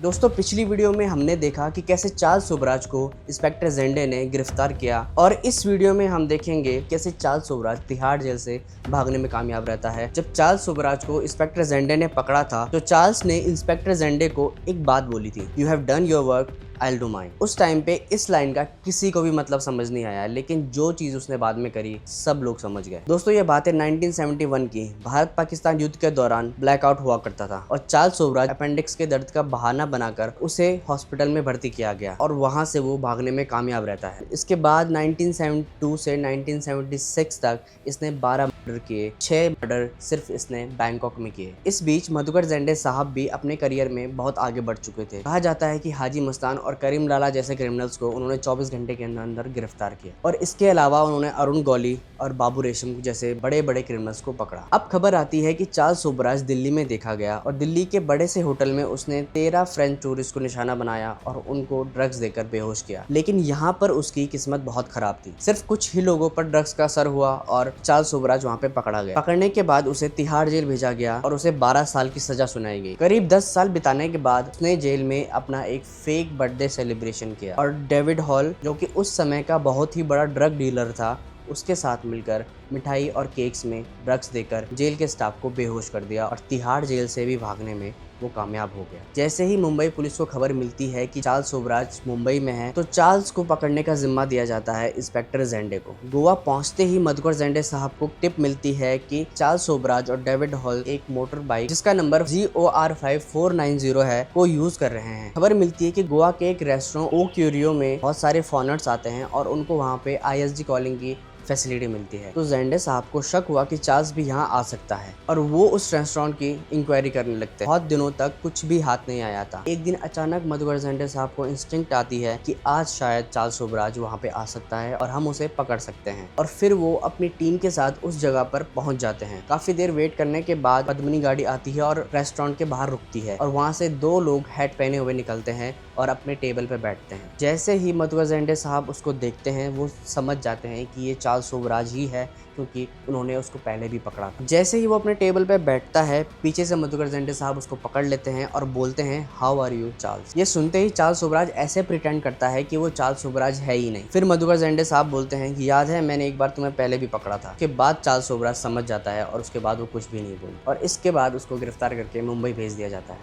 दोस्तों पिछली वीडियो में हमने देखा कि कैसे चार्ल्स सोबराज को इंस्पेक्टर जेंडे ने गिरफ्तार किया और इस वीडियो में हम देखेंगे कैसे चार्ल्स सोबराज तिहाड़ जेल से भागने में कामयाब रहता है। जब चार्ल्स सोबराज को इंस्पेक्टर जेंडे ने पकड़ा था तो चार्ल्स ने इंस्पेक्टर जेंडे को एक बात बोली थी, you have done your work, I'll do mine। उस टाइम पे इस लाइन का किसी को भी मतलब समझ नहीं आया, लेकिन जो चीज उसने बाद में करी सब लोग समझ गए। दोस्तों ये बात है 1971 की। भारत पाकिस्तान युद्ध के दौरान ब्लैकआउट हुआ करता था और चार्ल्स सोबराज अपेंडिक्स के दर्द का बहाना बनाकर उसे हॉस्पिटल में भर्ती किया गया और वहां से वो भागने में कामयाब रहता है। इसके बाद 1972 से 1976 तक इसने 12 मर्डर किए, 6 मर्डर सिर्फ इसने बैंकॉक में किए। इस बीच मधुकर जेंडे साहब भी अपने करियर में बहुत आगे बढ़ चुके थे। कहा जाता है कि हाजी मस्तान और करीम लाला जैसे क्रिमिनल्स को उन्होंने 24 घंटे के अंदर गिरफ्तार किया और इसके अलावा उन्होंने अरुण गौली और बाबू रेशम जैसे बड़े बड़े क्रिमिनल्स को पकड़ा। अब खबर आती है कि चार्ल्स सोबराज दिल्ली में देखा गया और दिल्ली के बड़े से होटल में उसने 13 फ्रेंच टूरिस्ट को निशाना बनाया और उनको ड्रग्स देकर बेहोश किया। लेकिन यहाँ पर उसकी किस्मत बहुत खराब थी। सिर्फ कुछ ही लोगों पर ड्रग्स का असर हुआ और चार्ल्स सोबराज वहाँ पे पकड़ा गया। पकड़ने के बाद उसे तिहाड़ जेल भेजा गया और उसे 12 साल की सजा सुनाई गई। करीब 10 साल बिताने के बाद उसने जेल में अपना एक फेक बर्थडे सेलिब्रेशन किया और डेविड हॉल, जो कि उस समय का बहुत ही बड़ा ड्रग डीलर था, उसके साथ मिलकर मिठाई और केक्स में ड्रग्स देकर जेल के स्टाफ को बेहोश कर दिया और तिहाड़ जेल से भी भागने में वो कामयाब हो गया। जैसे ही मुंबई पुलिस को खबर मिलती है कि चार्ल्स सोबराज मुंबई में है तो चार्ल्स को पकड़ने का जिम्मा दिया जाता है इंस्पेक्टर जेंडे को। गोवा पहुंचते ही मधुकर जेंडे साहब को टिप मिलती है कि चार्ल्स सोबराज और डेविड हॉल एक मोटर बाइक जिसका नंबर GOR5490 है वो यूज कर रहे हैं। खबर मिलती है कि गोवा के एक रेस्टोरेंट ओ क्यूरियो में बहुत सारे फॉरेनर्स आते हैं और उनको वहाँ पे ISD कॉलिंग की फैसिलिटी मिलती है। तो जेंडे साहब को शक हुआ कि चार्ल्स भी यहाँ आ सकता है और वो उस रेस्टोरेंट की इंक्वायरी करने लगते हैं। बहुत दिनों तक कुछ भी हाथ नहीं आया था। एक दिन अचानक मधुकर जेंडे साहब को इंस्टिंक्ट आती है कि आज शायद चार्ल्स सोबराज वहाँ पे आ सकता है और हम उसे पकड़ सकते हैं और फिर वो अपनी टीम के साथ उस जगह पर पहुंच जाते हैं। काफी देर वेट करने के बाद पद्मिनी गाड़ी आती है और रेस्टोरेंट के बाहर रुकती है और वहाँ से 2 लोग हैट पहने हुए निकलते हैं और अपने टेबल पे बैठते हैं। जैसे ही मधुकर जेंडे साहब उसको देखते हैं वो समझ जाते हैं कि ये चार्ल्स सोबराज ही है, क्योंकि उन्होंने उसको पहले भी पकड़ा था। जैसे ही वो अपने टेबल पे बैठता है पीछे से मधुकर जेंडे साहब उसको पकड़ लेते हैं और बोलते हैं हाउ आर यू चार्ल्स। ये सुनते ही चार्ल्स सोबराज ऐसे प्रिटेंड करता है कि वो चार्ल्स सोबराज है ही नहीं। फिर मधुकर जेंडे साहब बोलते हैं कि याद है मैंने एक बार तुम्हें पहले भी पकड़ा था। उसके बाद चार्ल्स सोबराज समझ जाता है और उसके बाद वो कुछ भी नहीं बोलता और इसके बाद उसको गिरफ्तार करके मुंबई भेज दिया जाता है।